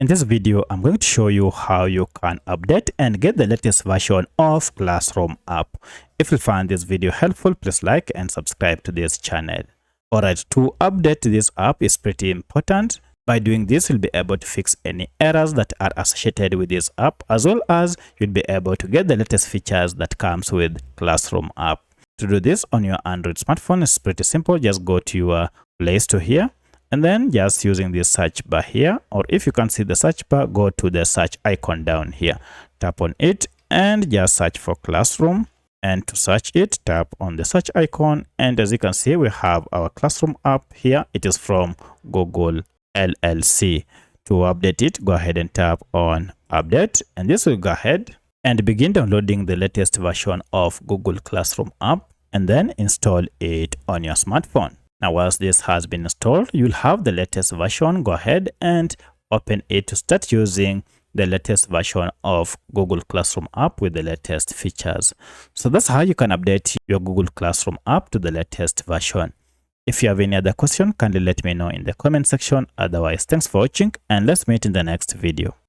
In this video, I'm going to show you how you can update and get the latest version of Classroom app. If you find this video helpful, please like and subscribe to this channel. Alright, to update this app is pretty important. By doing this, you'll be able to fix any errors that are associated with this app, as well as you'll be able to get the latest features that comes with Classroom app. To do this on your Android smartphone is pretty simple. Just go to your Play Store here, and then just using this search bar here, or if you can't see the search bar, go to the search icon down here, tap on it and just search for Classroom. And to search it, tap on the search icon, and as you can see, we have our Classroom app here. It is from Google LLC. To update it, go ahead and tap on update, and this will go ahead and begin downloading the latest version of Google Classroom app, and then install it on your smartphone. Now, once this has been installed, you'll have the latest version. Go ahead and open it to start using the latest version of Google Classroom app with the latest features. So that's how you can update your Google Classroom app to the latest version. If you have any other question, kindly let me know in the comment section. Otherwise, thanks for watching, and let's meet in the next video.